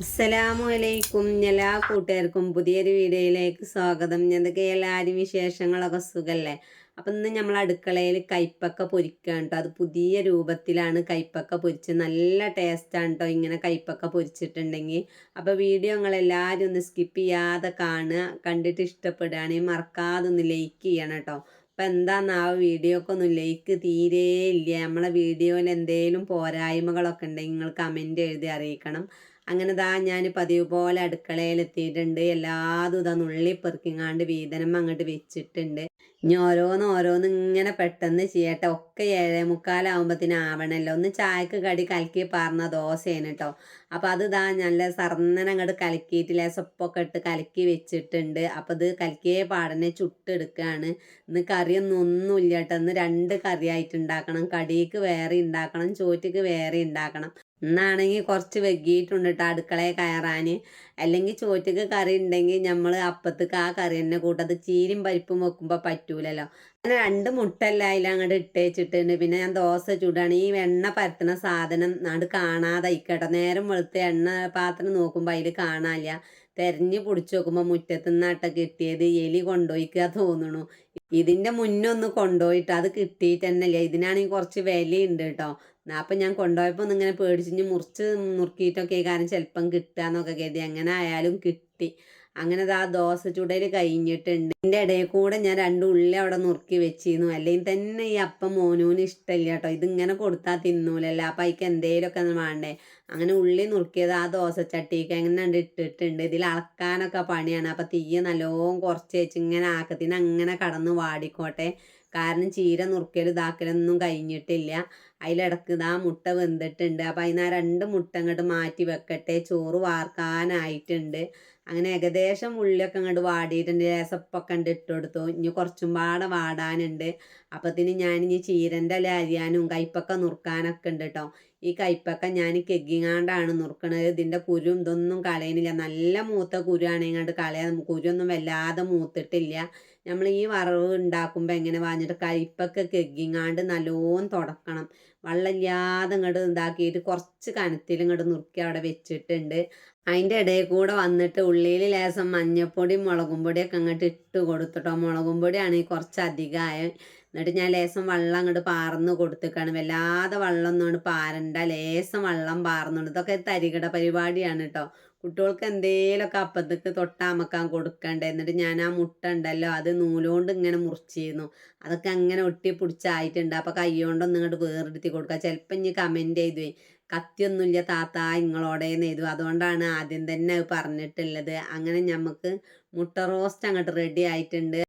അസ്സലാമലൈക്കും എല്ലാ കൂട്ടുകാർക്കും പുതിയൊരു വീഡിയോയിലേക്ക് സ്വാഗതം. എന്തൊക്കെ എല്ലാവരും വിശേഷങ്ങളൊക്കെ സുഖല്ലേ? അപ്പം ഇന്ന് നമ്മൾ അടുക്കളയിൽ കൈപ്പക്ക പൊരിക്കുകയാണ് കേട്ടോ. അത് പുതിയ രൂപത്തിലാണ് കൈപ്പക്ക പൊരിച്ച്, നല്ല ടേസ്റ്റാണ് കേട്ടോ ഇങ്ങനെ കൈപ്പക്ക പൊരിച്ചിട്ടുണ്ടെങ്കിൽ. അപ്പോൾ വീഡിയോ നിങ്ങളെല്ലാവരും ഒന്ന് സ്കിപ്പ് ചെയ്യാതെ കാണുക. കണ്ടിട്ട് ഇഷ്ടപ്പെടുകയാണെങ്കിൽ മറക്കാതെ ഒന്ന് ലൈക്ക് ചെയ്യണം കേട്ടോ. അപ്പം എന്താണെന്നാ വീഡിയോക്ക് ഒന്നും ലൈക്ക് തീരെ ഇല്ല. നമ്മളെ വീഡിയോയിൽ എന്തെങ്കിലും പോരായ്മകളൊക്കെ ഉണ്ടെങ്കിൽ നിങ്ങൾ കമൻറ്റ് എഴുതി അറിയിക്കണം. അങ്ങനെ ഞാൻ പതിവ് പോലെ അടുക്കളയിൽ എത്തിയിട്ടുണ്ട്. എല്ലാതും നുള്ളി പെറുക്കിങ്ങാണ്ട് വീതനം അങ്ങോട്ട് വെച്ചിട്ടുണ്ട്. ഇനി ഓരോന്ന് ഇങ്ങനെ പെട്ടെന്ന് ചെയ്യട്ടെ. ഒക്കെ 7:45 ആവണല്ലോ. ഒന്ന് ചായക്ക് കടി കലക്കി പാർന്ന ദോശയാണ് കേട്ടോ. അപ്പോൾ അത് നല്ല സർന്നനെ അങ്ങോട്ട് കലക്കിയിട്ട് ലേസപ്പൊക്കെ ഇട്ട് കലക്കി വെച്ചിട്ടുണ്ട്. അപ്പോൾ ഇത് കലക്കിയേ പാടനെ ചുട്ടെടുക്കുകയാണ്. ഇന്ന് ഒന്നുമില്ല കേട്ടോ. ഇന്ന് 2 കറിയായിട്ട് ഉണ്ടാക്കണം. കടിക്ക് വേറെ ഉണ്ടാക്കണം, ചോറ്റക്ക് വേറെ ഉണ്ടാക്കണം. ഇന്നാണെങ്കിൽ കുറച്ച് വൈകിയിട്ടുണ്ട് കേട്ടോ അടുക്കളയിൽ കയറാൻ. അല്ലെങ്കിൽ ചോറ്റക്ക് കറി ഉണ്ടെങ്കിൽ നമ്മൾ അപ്പത്തേക്ക് ആ കറി തന്നെ കൂട്ടത്. ചീരും പരിപ്പും വെക്കുമ്പോൾ പറ്റൂലല്ലോ. അങ്ങനെ 2 മുട്ടയെല്ലാം അതിൽ അങ്ങോട്ട് ഇട്ടേച്ചിട്ടുണ്ട്. പിന്നെ ഞാൻ ദോശ ചൂടാണ്. ഈ എണ്ണ പരത്തുന്ന സാധനം നാട് കാണാതെ ഇക്കട്ടോ. നേരം വെളുത്ത് എണ്ണ പാത്രം നോക്കുമ്പോൾ അതിൽ കാണാനില്ല. തെരഞ്ഞു പിടിച്ച് നോക്കുമ്പോൾ മുറ്റത്തു നിന്നാട്ട കിട്ടിയത്. എലി കൊണ്ടുപോയിക്കുക തോന്നണു. ഇതിൻ്റെ മുന്നൊന്ന് കൊണ്ടുപോയിട്ട് അത് കിട്ടിയിട്ട് തന്നെയല്ല. ഇതിനാണെങ്കിൽ കുറച്ച് വിലയുണ്ട് കേട്ടോ. അപ്പം ഞാൻ കൊണ്ടുപോയപ്പോൾ ഒന്നിങ്ങനെ പേടിച്ചിഞ്ഞ് നുറുക്കിയിട്ടൊക്കെ കാരണം ചിലപ്പം കിട്ടുകയെന്നൊക്കെ കരുതി. അങ്ങനെ ആയാലും കിട്ടി. അങ്ങനെ ആ ദോശ ചുടൽ കഴിഞ്ഞിട്ടുണ്ട്. ഇതിൻ്റെ ഇടയിൽ കൂടെ ഞാൻ 2 ഉള്ളി അവിടെ നുറുക്കി വെച്ചിരുന്നു. അല്ലെങ്കിൽ തന്നെ ഈ അപ്പം മോനൂന് ഇഷ്ടമില്ല കേട്ടോ. ഇതിങ്ങനെ കൊടുത്താൽ തിന്നൂലല്ലോ. അപ്പം അതിക്ക് എന്തെങ്കിലുമൊക്കെ വേണ്ടേ. അങ്ങനെ ഉള്ളി നുറുക്കിയത് ആ ദോശച്ചട്ടിക്ക് അങ്ങനെ ഇട്ടിട്ടുണ്ട്. ഇതിൽ അളക്കാനൊക്കെ പണിയാണ്. അപ്പം തീയ നല്ലോണം കുറച്ച് വെച്ച് ഇങ്ങനെ ആക്കത്തിന് അങ്ങനെ കടന്ന് വാടിക്കോട്ടെ. കാരണം ചീര നുറുക്കൽ ഇതാക്കലൊന്നും കഴിഞ്ഞിട്ടില്ല. അതിലിടക്ക് മുട്ട വെന്തിട്ടുണ്ട്. അപ്പം അതിന് ആ 2 മുട്ട അങ്ങോട്ട് മാറ്റി വെക്കട്ടെ. ചോറ് വാർക്കാനായിട്ടുണ്ട്. അങ്ങനെ ഏകദേശം ഉള്ളിയൊക്കെ അങ്ങോട്ട് വാടിയിട്ടുണ്ട്. രസപ്പൊക്കെ ഉണ്ട് ഇട്ട് കൊടുത്തു. ഇനി കുറച്ചും പാടെ വാടാനുണ്ട്. അപ്പത്തിന് ഞാനിനി ചീരൻ്റെ ഇല അരിയാനും കൈപ്പക്ക നുറുക്കാനൊക്കെ ഉണ്ട് കേട്ടോ. ഈ കൈപ്പക്ക ഞാൻ കെഗ്ഗിങ്ങാണ്ടാണ് നുറുക്കണത്. ഇതിൻ്റെ കുരും ഇതൊന്നും കളയണില്ല. നല്ല മൂത്ത കുരുവാണെങ്കിൽ ഇങ്ങോട്ട് കളയാൻ കുരുവൊന്നും വല്ലാതെ മൂത്തിട്ടില്ല. നമ്മൾ ഈ വറവ് ഉണ്ടാക്കുമ്പോൾ എങ്ങനെ വാങ്ങിയിട്ട് കൈപ്പൊക്കെ കെഗ്ഗിങ്ങാണ്ട് നല്ലോണം തുടക്കണം. വെള്ളമില്ലാതെ ഇങ്ങോട്ട് ഇതാക്കിയിട്ട് കുറച്ച് കനത്തിൽ ഇങ്ങോട്ട് നുറുക്കി അവിടെ വെച്ചിട്ടുണ്ട്. അതിൻ്റെ ഇടയിൽ കൂടെ വന്നിട്ട് ഉള്ളിയിൽ ലേശം മഞ്ഞൾപ്പൊടിയും മുളകും പൊടിയൊക്കെ അങ്ങോട്ട് ഇട്ട് കൊടുത്തിട്ടോ. മുളകും പൊടിയാണെങ്കിൽ കുറച്ച് അധികമായ. എന്നിട്ട് ഞാൻ ലേശം വെള്ളം അങ്ങോട്ട് പാർന്ന് കൊടുത്തേക്കാണ്. വല്ലാതെ വെള്ളം ഒന്നും കൊണ്ട് പാരണ്ട. ലേശം വെള്ളം പാർന്നുണ്ട്. ഇതൊക്കെ തരികിട പരിപാടിയാണ് കേട്ടോ. കുട്ടികൾക്ക് എന്തേലൊക്കെ അപ്പത്തേക്ക് തൊട്ടാമക്കാൻ കൊടുക്കണ്ടേ. എന്നിട്ട് ഞാൻ ആ മുട്ട ഉണ്ടല്ലോ അത് നൂലുകൊണ്ട് ഇങ്ങനെ മുറിച്ചിരുന്നു. അതൊക്കെ അങ്ങനെ ഒട്ടി പിടിച്ചായിട്ടുണ്ട്. അപ്പോൾ കൈ കൊണ്ടൊന്നും ഇങ്ങോട്ട് വേറെടുത്തി കൊടുക്കുക. ചിലപ്പോൾ ഇനി കമൻറ്റ് ചെയ്തു കത്തിയൊന്നുമില്ല താത്ത ഇങ്ങളോടേന്ന് ചെയ്തു. അതുകൊണ്ടാണ് ആദ്യം തന്നെ പറഞ്ഞിട്ടുള്ളത്. അങ്ങനെ നമുക്ക് മുട്ട റോസ്റ്റ് അങ്ങോട്ട് റെഡി ആയിട്ടുണ്ട്.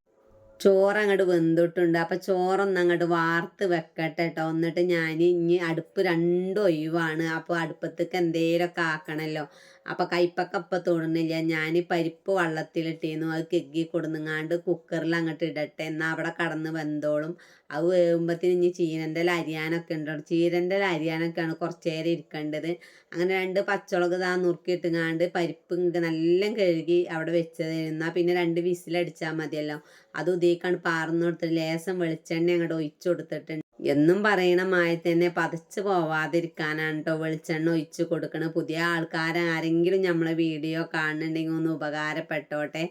ചോറ് അങ്ങോട്ട് വെന്തിട്ടുണ്ട്. അപ്പം ചോറൊന്ന് അങ്ങോട്ട് വാർത്ത് വെക്കട്ടെ കേട്ടോ. എന്നിട്ട് ഞാൻ ഇനി അടുപ്പ് 2 ഒഴിവാണ്. അപ്പോൾ അടുപ്പത്തേക്ക് എന്തേലൊക്കെ ആക്കണമല്ലോ. അപ്പോൾ കൈപ്പക്ക ഇപ്പം തൊടുന്നില്ല. ഞാൻ പരിപ്പ് വെള്ളത്തിലിട്ടിരുന്നു. അത് കെഗ്ഗി കൊടുങ്ങാണ്ട് കുക്കറിൽ അങ്ങോട്ട് ഇടട്ടെ. എന്നാൽ അവിടെ കടന്ന് വെന്തോളും. അത് വേകുമ്പോഴത്തേന് ഇനി ചീരൻ്റെ അരിയാനൊക്കെ ഉണ്ടോ. ചീരൻ്റെ അരിയാനൊക്കെയാണ് കുറച്ച് നേരം ഇരിക്കേണ്ടത്. അങ്ങനെ 2 പച്ചമുളക് നുറുക്കിയിട്ടുങ്ങാണ്ട് പരിപ്പ് നല്ല കഴുകി അവിടെ വെച്ചത്. എന്നാൽ പിന്നെ 2 വിസിലടിച്ചാൽ മതിയല്ലോ. അത് ഉദയിക്കാണ്ട് പാർന്നു കൊടുത്തിട്ട് ലേശം വെളിച്ചെണ്ണ അങ്ങോട്ട് ഒഴിച്ചു കൊടുത്തിട്ടുണ്ട്. എന്നും പറയണമായി തന്നെ പതച്ച് പോവാതിരിക്കാനാണ് കേട്ടോ വെളിച്ചെണ്ണ ഒഴിച്ച് കൊടുക്കണം. പുതിയ ആൾക്കാരാരെങ്കിലും നമ്മളെ വീഡിയോ കാണുന്നുണ്ടെങ്കിൽ ഒന്ന് ഉപകാരപ്പെട്ടോട്ടെ.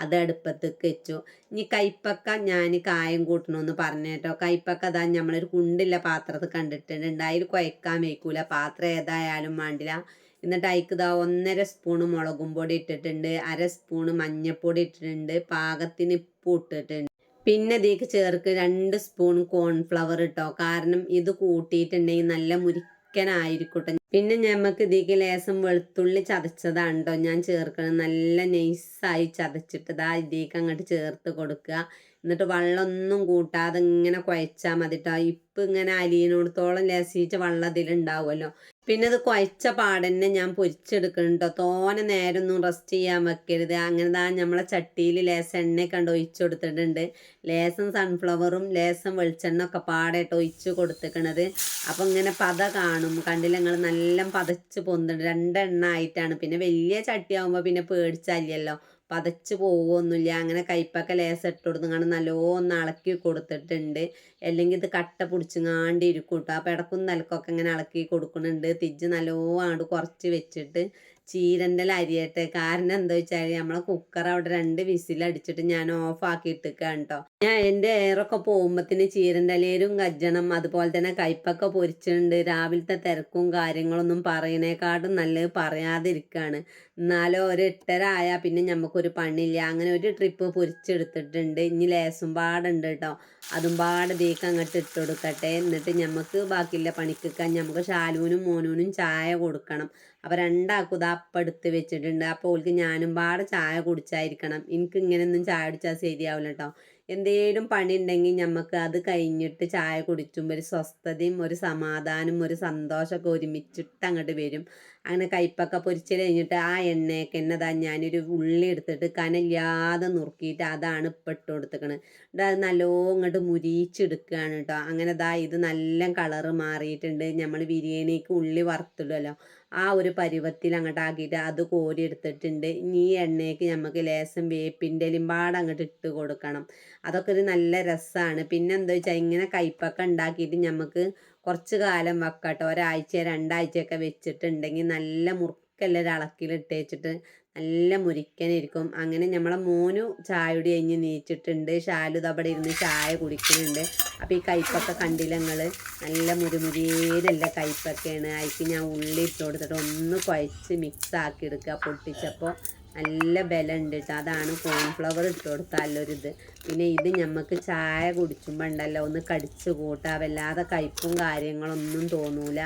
അത് അടുപ്പത്തേക്ക് വെച്ചു. ഇനി കൈപ്പക്ക ഞാൻ കായം കൂട്ടണമെന്ന് പറഞ്ഞു കേട്ടോ. കൈപ്പക്ക നമ്മളൊരു കുണ്ടില്ല പാത്രത്തിൽ കണ്ടിട്ടുണ്ട്. അതിൽ കുഴക്കാൻ വയ്ക്കൂല. പാത്രം ഏതായാലും വേണ്ടില്ല. എന്നിട്ട് അതിക്ക് 1.5 സ്പൂണ് മുളകും പൊടി ഇട്ടിട്ടുണ്ട്. 1/2 സ്പൂണ് മഞ്ഞൾപ്പൊടി ഇട്ടിട്ടുണ്ട്. പാകത്തിന് ഉപ്പ് ഇട്ടിട്ടുണ്ട്. പിന്നെ ഇതിലേക്ക് ചേർക്ക് 2 സ്പൂൺ കോൺഫ്ലവർ ഇട്ടോ. കാരണം ഇത് കൂട്ടിയിട്ടുണ്ടെങ്കിൽ നല്ല മുരിക്കനായിരിക്കട്ടെ. പിന്നെ ഞമ്മക്ക് ഇതിലേക്ക് ലേശം വെളുത്തുള്ളി ചതച്ചതാണ് കേട്ടോ ഞാൻ ചേർക്കണം. നല്ല നൈസായി ചതച്ചിട്ട് ഇതിലേക്ക് അങ്ങോട്ട് ചേർത്ത് കൊടുക്കുക. എന്നിട്ട് വെള്ളമൊന്നും കൂട്ടാതെ ഇങ്ങനെ കുഴച്ചാൽ മതി കേട്ടോ. ഇപ്പം ഇങ്ങനെ അലിയിനോടത്തോളം ലസിച്ച വെള്ളം ഇതിലുണ്ടാവുമല്ലോ. പിന്നെ അത് കുഴച്ച പാടന്നെ ഞാൻ പൊരിച്ചെടുക്കണം കേട്ടോ. തോനെ നേരമൊന്നും റെസ്റ്റ് ചെയ്യാൻ വെക്കരുത്. അങ്ങനെ നമ്മളെ ചട്ടിയിൽ ലേശം എണ്ണയൊക്കെ ഒഴിച്ചു കൊടുത്തിട്ടുണ്ട്. ലേശം സൺഫ്ലവറും ലേശം വെളിച്ചെണ്ണ ഒക്കെ പാടായിട്ട് ഒഴിച്ച് കൊടുത്തിക്കണത്. അപ്പം ഇങ്ങനെ പത കാണും. കണ്ടില്ല നിങ്ങൾ നല്ല പതച്ച് പൊന്തുണ്ട്. 2 എണ്ണ ആയിട്ടാണ്. പിന്നെ വലിയ ചട്ടിയാകുമ്പോൾ പിന്നെ പേടിച്ചല്ലല്ലോ. പതച്ച് പോവുമൊന്നുമില്ല. അങ്ങനെ കൈപ്പൊക്കെ ലേശം ഇട്ട് കൊടുത്തങ്ങാണ്ട് നല്ലോണം ഇളക്കി കൊടുത്തിട്ടുണ്ട്. അല്ലെങ്കിൽ ഇത് കട്ട പിടിച്ചങ്ങാണ്ട് ഇരിക്കും കേട്ടോ. അപ്പോൾ ഇടക്കും നിലക്കൊക്കെ ഇങ്ങനെ ഇളക്കി കൊടുക്കുന്നുണ്ട്. തിജ്ജ് നല്ലോണം അങ്ങോട്ട് കുറച്ച് വെച്ചിട്ട് ചീരൻ്റെ അരിയട്ടെ. കാരണം എന്താ വെച്ചാൽ നമ്മളെ കുക്കർ അവിടെ 2 വിസിലടിച്ചിട്ട് ഞാൻ ഓഫാക്കി ഇട്ടിക്കാണ് കേട്ടോ. ഞാൻ എൻ്റെ എയറൊക്കെ പോകുമ്പത്തിന് ചീരൻ്റെ ഇലയിലും കജ്ജണം, അതുപോലെ തന്നെ കയ്പൊക്കെ പൊരിച്ചിട്ടുണ്ട്. രാവിലത്തെ തിരക്കും കാര്യങ്ങളൊന്നും പറയണേക്കാട്ടും നല്ലത് പറയാതിരിക്കുകയാണ്. എന്നാലോ ഒരു 8:30 ആയാൽ പിന്നെ നമുക്കൊരു പണിയില്ല. അങ്ങനെ ഒരു ട്രിപ്പ് പൊരിച്ചെടുത്തിട്ടുണ്ട്. ഇനി ലേസും പാടുണ്ട് കേട്ടോ. അതും പാട് ദീക്ക് അങ്ങോട്ട് ഇട്ട് കൊടുക്കട്ടെ. എന്നിട്ട് നമുക്ക് ബാക്കിയുള്ള പണിക്കൊക്കെ നമുക്ക് ഷാലൂനും മോനൂനും ചായ കൊടുക്കണം. അപ്പോൾ രണ്ടാൾക്കും ഇതാ അപ്പം എടുത്ത് വെച്ചിട്ടുണ്ട്. അപ്പോൾ ഓൾക്ക് ഞാനും പാടെ ചായ കുടിച്ചായിരിക്കണം. എനിക്ക് ഇങ്ങനെയൊന്നും ചായ കുടിച്ചാൽ ശരിയാവില്ല കേട്ടോ. എന്തേലും പണി ഉണ്ടെങ്കിൽ നമുക്ക് അത് കഴിഞ്ഞിട്ട് ചായ കുടിച്ചുമ്പോൾ ഒരു സ്വസ്ഥതയും ഒരു സമാധാനവും ഒരു സന്തോഷമൊക്കെ ഒരുമിച്ചിട്ട് അങ്ങോട്ട് വരും. അങ്ങനെ കയ്പൊക്കെ പൊരിച്ച് കഴിഞ്ഞിട്ട് ആ എണ്ണയൊക്കെ എന്നതാ ഞാനൊരു ഉള്ളി എടുത്തിട്ട് കനല്ലാതെ നുറുക്കിയിട്ട് അതാണ് ഇപ്പം ഇട്ട് കൊടുത്തേക്കണത്. അത് നല്ലോണം ഇങ്ങോട്ട് മുരിച്ചെടുക്കുകയാണ് കേട്ടോ. അങ്ങനെ ഇത് നല്ല കളറ് മാറിയിട്ടുണ്ട്. നമ്മൾ ബിരിയാണിക്ക് ഉള്ളി വറുത്തിടുമല്ലോ, ആ ഒരു പരുവത്തിൽ അങ്ങോട്ട് ആക്കിയിട്ട് അത് കോരി എടുത്തിട്ടുണ്ട്. ഇനി ഈ എണ്ണയ്ക്ക് നമുക്ക് ലേശം വേപ്പിൻ്റെ പാടെ അങ്ങോട്ട് ഇട്ട് കൊടുക്കണം. അതൊക്കെ ഒരു നല്ല രസമാണ്. പിന്നെ എന്താ വെച്ചാൽ ഇങ്ങനെ കയ്പൊക്കെ ഉണ്ടാക്കിയിട്ട് നമുക്ക് കുറച്ച് കാലം വെക്കാട്ടോ. ഒരാഴ്ച 2 ആഴ്ചയൊക്കെ വെച്ചിട്ടുണ്ടെങ്കിൽ നല്ല മുറുക്കല്ല ഒരു ഇളക്കിലിട്ട് വെച്ചിട്ട് നല്ല മുരിക്കനായിരിക്കും. അങ്ങനെ നമ്മളെ മോനു ചായയുടെ കഴിഞ്ഞ് നീച്ചിട്ടുണ്ട്. ഷാലു അവിടെ ഇരുന്ന് ചായ കുടിക്കുന്നുണ്ട്. അപ്പോൾ ഈ കയ്പൊക്കെ കണ്ടില്ല നിങ്ങൾ, നല്ല മുരുമുരിയിലല്ല കയ്പൊക്കെയാണ്. അതിക്ക് ഞാൻ ഉള്ളി ഇട്ട് കൊടുത്തിട്ട് ഒന്ന് കുഴച്ച് മിക്സ് ആക്കി എടുക്കുക. പൊട്ടിച്ചപ്പോൾ നല്ല ബലം ഉണ്ട് കേട്ടോ. അതാണ് കോൺഫ്ലവർ ഇട്ട് കൊടുത്താലൊരിത്. പിന്നെ ഇത് നമുക്ക് ചായ കുടിച്ചുമ്പോൾ ഉണ്ടല്ലോ ഒന്ന് കടിച്ച് കൂട്ടാം. വല്ലാതെ കയ്പും കാര്യങ്ങളൊന്നും തോന്നൂല.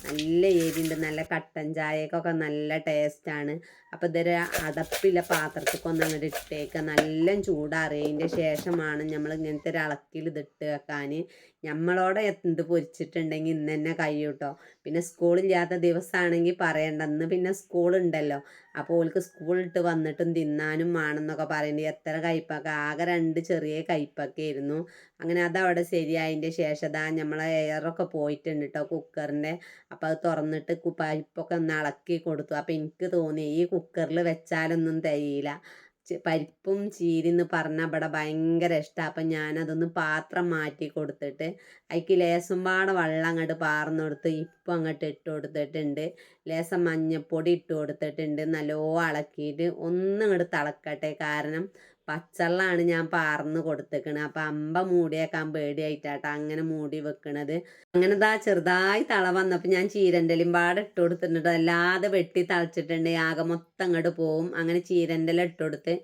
നല്ല എരിയുണ്ട്. നല്ല കട്ടൻ ചായക്കൊക്കെ നല്ല ടേസ്റ്റാണ്. അപ്പോൾ ഇതൊരു അടപ്പില്ല പാത്രത്തിലേക്ക് ഒന്ന് അങ്ങോട്ട് ഇട്ടേക്കുക. നല്ല ചൂടാറിയതിൻ്റെ ശേഷമാണ് നമ്മൾ ഇങ്ങനത്തെ ഒരു ഇളക്കിൽ ഇതിട്ട് വെക്കാൻ. നമ്മളോടെ എന്ത് പൊരിച്ചിട്ടുണ്ടെങ്കിൽ ഇന്ന് തന്നെ കഴിയും കേട്ടോ. പിന്നെ സ്കൂളില്ലാത്ത ദിവസമാണെങ്കിൽ പറയണ്ട. ഇന്ന് പിന്നെ സ്കൂളുണ്ടല്ലോ, അപ്പോൾ ഓൾക്ക് സ്കൂളിട്ട് വന്നിട്ടും തിന്നാനും വേണമെന്നൊക്കെ പറയേണ്ടി. എത്ര കയ്പൊക്കെ, ആകെ 2 ചെറിയ കയ്പൊക്കെ ആയിരുന്നു. അങ്ങനെ അതവിടെ ശരിയായതിൻ്റെ ശേഷം നമ്മളെ എയറൊക്കെ പോയിട്ടുണ്ട് കേട്ടോ കുക്കറിൻ്റെ. അപ്പോൾ അത് തുറന്നിട്ട് പരിപ്പൊക്കെ ഒന്ന് ഇളക്കി കൊടുത്തു. അപ്പോൾ എനിക്ക് തോന്നി ഈ കുക്കറിൽ വെച്ചാലൊന്നും തികയില്ല. പരിപ്പും ചീരെന്ന് പറഞ്ഞാൽ ഇവിടെ ഭയങ്കര ഇഷ്ടമാണ്. അപ്പം ഞാനതൊന്ന് പാത്രം മാറ്റി കൊടുത്തിട്ട് അതിക്ക് ലേശം പാടെ വെള്ളം അങ്ങോട്ട് പാർന്ന് കൊടുത്ത് ഇപ്പം അങ്ങോട്ട് ഇട്ട് കൊടുത്തിട്ടുണ്ട്. ലേശം മഞ്ഞൾപ്പൊടി ഇട്ട് കൊടുത്തിട്ടുണ്ട്. നല്ലോണം ഇളക്കിയിട്ട് ഒന്നും ഇങ്ങോട്ട് തിളക്കട്ടെ. കാരണം പച്ചവെള്ളമാണ് ഞാൻ പാർന്ന് കൊടുത്തേക്കണത്. അപ്പം അമ്പ മൂടിയേക്കാൻ പേടിയായിട്ടാട്ടോ അങ്ങനെ മൂടി വെക്കണത്. അങ്ങനെ ചെറുതായി തള വന്നപ്പോൾ ഞാൻ ചീരൻ്റെ പാടെ ഇട്ട് കൊടുത്തിട്ടുണ്ട്. അല്ലാതെ വെട്ടി തളച്ചിട്ടുണ്ട്, ആകെ മൊത്തം അങ്ങോട്ട് പോവും. അങ്ങനെ ചീരൻ്റെ ഇട്ട് കൊടുത്ത്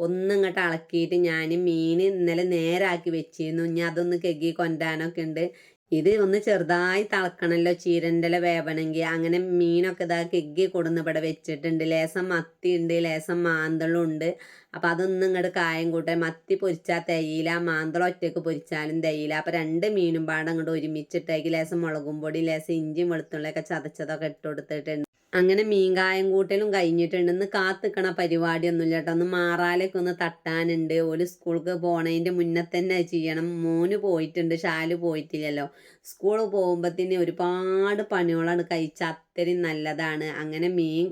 ഒന്നിങ്ങോട്ട് ഇളക്കിയിട്ട് ഞാൻ മീൻ ഇന്നലെ നേരാക്കി വെച്ചിരുന്നു. ഇനി അതൊന്ന് കെഗി കൊണ്ടാനൊക്കെ ഉണ്ട്. ഇത് ഒന്ന് ചെറുതായി തിളക്കണമല്ലോ ചീരൻ്റെ വേവണമെങ്കിൽ. അങ്ങനെ മീനൊക്കെ കെഗി കൊടുന്ന് ഇവിടെ വെച്ചിട്ടുണ്ട്. ലേശം മത്തി ഉണ്ട്, ലേശം മാന്തളും ഉണ്ട്. അപ്പം അതൊന്നും ഇങ്ങോട്ട് കായം കൂട്ടാൻ. മത്തി പൊരിച്ചാൽ തേയില, മാന്തളം ഒറ്റയ്ക്ക് പൊരിച്ചാലും തേയില. അപ്പം 2 മീനും പാടെ അങ്ങോട്ട് ഒരുമിച്ചിട്ടേക്ക് ലേശം മുളകും പൊടി, ലേശം ഇഞ്ചിയും വെളുത്തുള്ളിയൊക്കെ ചതച്ചതൊക്കെ ഇട്ട് കൊടുത്തിട്ടുണ്ട്. അങ്ങനെ മീൻകായം കൂട്ടലും കഴിഞ്ഞിട്ടുണ്ട്. ഇന്ന് കാത്തിക്കണ പരിപാടിയൊന്നുമില്ല കേട്ടോ. ഒന്ന് മാറാലൊക്കെ ഒന്ന് തട്ടാനുണ്ട്. ഒരു സ്കൂൾക്ക് പോണതിൻ്റെ മുന്നേ തന്നെ ചെയ്യണം. മോന് പോയിട്ടുണ്ട്, ഷാലു പോയിട്ടില്ലല്ലോ. സ്കൂൾ പോകുമ്പോഴത്തേന് ഒരുപാട് പണികളാണ് കഴിച്ചാൽ അത്രയും നല്ലതാണ്. അങ്ങനെ മീൻ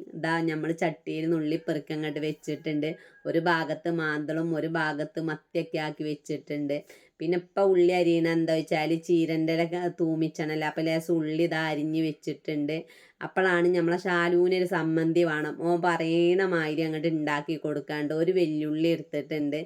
നമ്മൾ ചട്ടിയിൽ നുള്ളി പെറുക്കി അങ്ങോട്ട് വെച്ചിട്ടുണ്ട്. ഒരു ഭാഗത്ത് മാന്തളും ഒരു ഭാഗത്ത് മത്തിയൊക്കെ ആക്കി വെച്ചിട്ടുണ്ട്. പിന്നെ ഇപ്പം ഉള്ളി അരിയണ എന്താ വെച്ചാൽ ചീരൻ്റെ തൂമിച്ചണല്ലോ. അപ്പോൾ ലേശം ഉള്ളി അരിഞ്ഞ് വെച്ചിട്ടുണ്ട്. അപ്പോഴാണ് നമ്മളെ ഷാലൂനൊരു സമ്മന്തി വേണം. ഓൻ പറയണ മാതിരി അങ്ങോട്ട് ഉണ്ടാക്കി കൊടുക്കാണ്ട് ഒരു വെല്ലുള്ളി എടുത്തിട്ടുണ്ട്.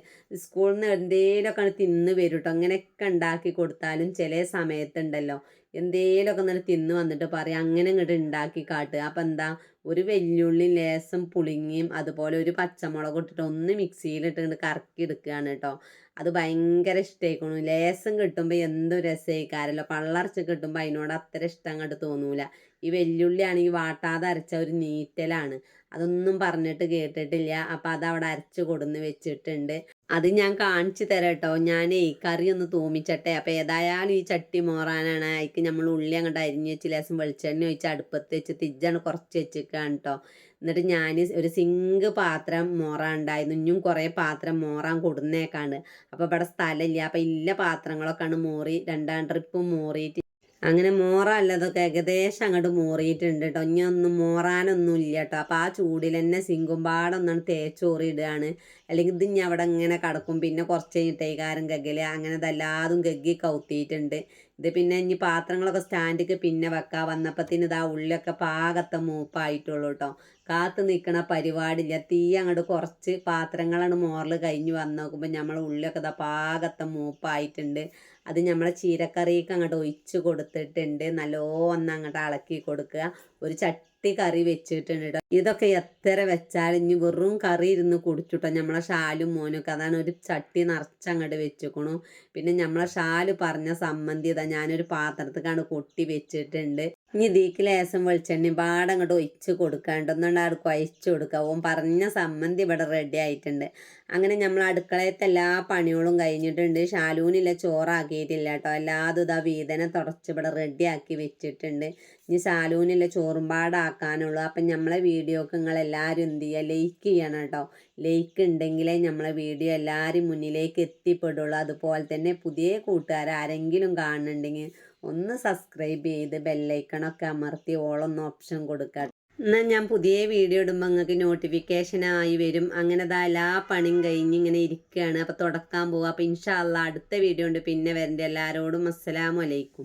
സ്കൂളിൽ നിന്ന് എന്തേലുമൊക്കെ തിന്ന് വരും കേട്ടോ. അങ്ങനെയൊക്കെ ഉണ്ടാക്കി കൊടുത്താലും ചില സമയത്തുണ്ടല്ലോ എന്തേലുമൊക്കെ എന്നിട്ട് തിന്ന് വന്നിട്ട് പറയാം അങ്ങനെ ഇങ്ങോട്ട് ഉണ്ടാക്കി കാട്ടുക. അപ്പം എന്താ, ഒരു വെല്ലുള്ളി ലേശം പുളിങ്ങിയും അതുപോലെ ഒരു പച്ചമുളക് ഇട്ടിട്ട് ഒന്ന് മിക്സിയിലിട്ട് കറക്കി എടുക്കുകയാണ് കേട്ടോ. അത് ഭയങ്കര ഇഷ്ടമായിക്കണു. ലേശം കിട്ടുമ്പോൾ എന്തും രസമായിക്കാരല്ലോ. പള്ളറച്ച് കിട്ടുമ്പോൾ അതിനോട് അത്ര ഇഷ്ടം അങ്ങോട്ട് തോന്നൂല. ഈ വെല്ലുള്ളി ആണെങ്കിൽ വാട്ടാതെ അരച്ച ഒരു നീറ്റലാണ്. അതൊന്നും പറഞ്ഞിട്ട് കേട്ടിട്ടില്ല. അപ്പം അതവിടെ അരച്ച് കൊടുന്ന് വെച്ചിട്ടുണ്ട്. അത് ഞാൻ കാണിച്ചു തരാം കേട്ടോ. ഞാൻ കറി ഒന്ന് തൂമിച്ചട്ടെ. അപ്പോൾ ഏതായാലും ഈ ചട്ടി മോറാനാണ്. അതിക്ക് നമ്മൾ ഉള്ളി അങ്ങോട്ട് അരിഞ്ഞ് വെച്ച് ലേശം വെളിച്ചെണ്ണ ഒഴിച്ച് അടുപ്പത്ത് വെച്ച് തിജ്ജാണ് കുറച്ച് വെച്ചിരിക്കുകയാണ് കേട്ടോ. എന്നിട്ട് ഞാൻ ഒരു സിങ്ക് പാത്രം മോറാനുണ്ടായിരുന്നു. ഇനിയും കുറേ പാത്രം മോറാൻ കൊടുന്നേക്കാണ്ട്. അപ്പോൾ ഇവിടെ സ്ഥലമില്ല. അപ്പോൾ ഇല്ല പാത്രങ്ങളൊക്കെയാണ് മോറി 2 ട്രിപ്പ് മോറിയിട്ട് അങ്ങനെ മോറല്ലതൊക്കെ ഏകദേശം അങ്ങോട്ട് മോറിയിട്ടുണ്ട് കേട്ടോ. ഇനിയൊന്നും മോറാനൊന്നും ഇല്ല കേട്ടോ. അപ്പോൾ ആ ചൂടിൽ തന്നെ സിങ്കും പാടൊന്നാണ് തേച്ചോറിയിടുകയാണ്. അല്ലെങ്കിൽ ഇത് ഇനി അവിടെ ഇങ്ങനെ കിടക്കും. പിന്നെ കുറച്ച് കഴിഞ്ഞിട്ട് കാരം ഗഗ്ഗല് അങ്ങനെ ഇതെല്ലാതും ഗഗ്ഗി കൗത്തിയിട്ടുണ്ട്. ഇത് പിന്നെ ഇനി പാത്രങ്ങളൊക്കെ സ്റ്റാൻഡിക്ക് പിന്നെ വെക്കാൻ വന്നപ്പത്തിന് ഇതാ ഉള്ളിലൊക്കെ പാകത്തെ മൂപ്പായിട്ടുള്ളൂ കേട്ടോ. കാത്തു നിൽക്കണ പരിപാടിയില്ല. തീ അങ്ങോട്ട് കുറച്ച് പാത്രങ്ങളാണ് മോറൽ കഴിഞ്ഞ് വന്ന് നോക്കുമ്പോൾ നമ്മൾ ഉള്ളിലൊക്കെ ഇതാ പാകത്തെ മൂപ്പായിട്ടുണ്ട്. അത് നമ്മളെ ചീരക്കറിക്ക് അങ്ങോട്ട് ഒഴിച്ച് കൊടുത്തിട്ടുണ്ട്. നല്ലോണം അങ്ങോട്ട് ഇളക്കി കൊടുക്കുക. ഒരു ചട്ടി കറി വെച്ചിട്ടുണ്ട് കേട്ടോ. ഇതൊക്കെ എത്ര വെച്ചാലും ഇനി വെറും കറി ഇരുന്ന് കുടിച്ചുട്ടോ നമ്മളെ ഷാലും മോനൊക്കെ. അതാണ് ഒരു ചട്ടി നിറച്ചങ്ങോട്ട് വെച്ചിക്കണു. പിന്നെ നമ്മളെ ഷാല് പറഞ്ഞ സമ്മന്തി ഇതാ ഞാനൊരു പാത്രത്തിക്കാണ് കൊട്ടി വെച്ചിട്ടുണ്ട്. ഇനി ഇതിക്ക് ലേശം വെളിച്ചെണ്ണയും പാടെ അങ്ങോട്ട് ഒഴിച്ച് കൊടുക്കാണ്ട് ഒന്നുകൊണ്ട് കുഴച്ച് കൊടുക്കുക. ഓൻ പറഞ്ഞ സമ്മന്തി ഇവിടെ റെഡി ആയിട്ടുണ്ട്. അങ്ങനെ നമ്മൾ അടുക്കളയത്തെ എല്ലാ പണികളും കഴിഞ്ഞിട്ടുണ്ട്. ഷാലൂനില്ല ചോറാക്കിയിട്ടില്ല കേട്ടോ. എല്ലാതും ഇതാ വീതനെ തുടച്ച് ഇവിടെ റെഡിയാക്കി വെച്ചിട്ടുണ്ട്. ഇനി ഷാലൂനില്ല ചോറും പാടാക്കാനുള്ളൂ. അപ്പം നമ്മളെ വീഡിയോക്ക് നിങ്ങളെല്ലാവരും എന്ത് ചെയ്യുക, ലൈക്ക് ചെയ്യണം കേട്ടോ. ലൈക്ക് ഉണ്ടെങ്കിലേ നമ്മളെ വീഡിയോ എല്ലാവരും മുന്നിലേക്ക് എത്തിപ്പെടുള്ളൂ. അതുപോലെ തന്നെ പുതിയ കൂട്ടുകാരാരെങ്കിലും കാണുന്നുണ്ടെങ്കിൽ ഒന്ന് സബ്സ്ക്രൈബ് ചെയ്ത് ബെല്ലൈക്കണൊക്കെ അമർത്തി ഓളൊന്ന് ഓപ്ഷൻ കൊടുക്കുക. എന്നാൽ ഞാൻ പുതിയ വീഡിയോ ഇടുമ്പോൾ നിങ്ങൾക്ക് നോട്ടിഫിക്കേഷനായി വരും. അങ്ങനെ എല്ലാ പണിയും കഴിഞ്ഞ് ഇങ്ങനെ ഇരിക്കുകയാണ്. അപ്പോൾ തുടക്കാൻ പോവുക. അപ്പോൾ ഇൻഷാ അള്ളാ അടുത്ത വീഡിയോ ഉണ്ട് പിന്നെ വരണ്ട. എല്ലാവരോടും അസ്സലാമു അലൈക്കും.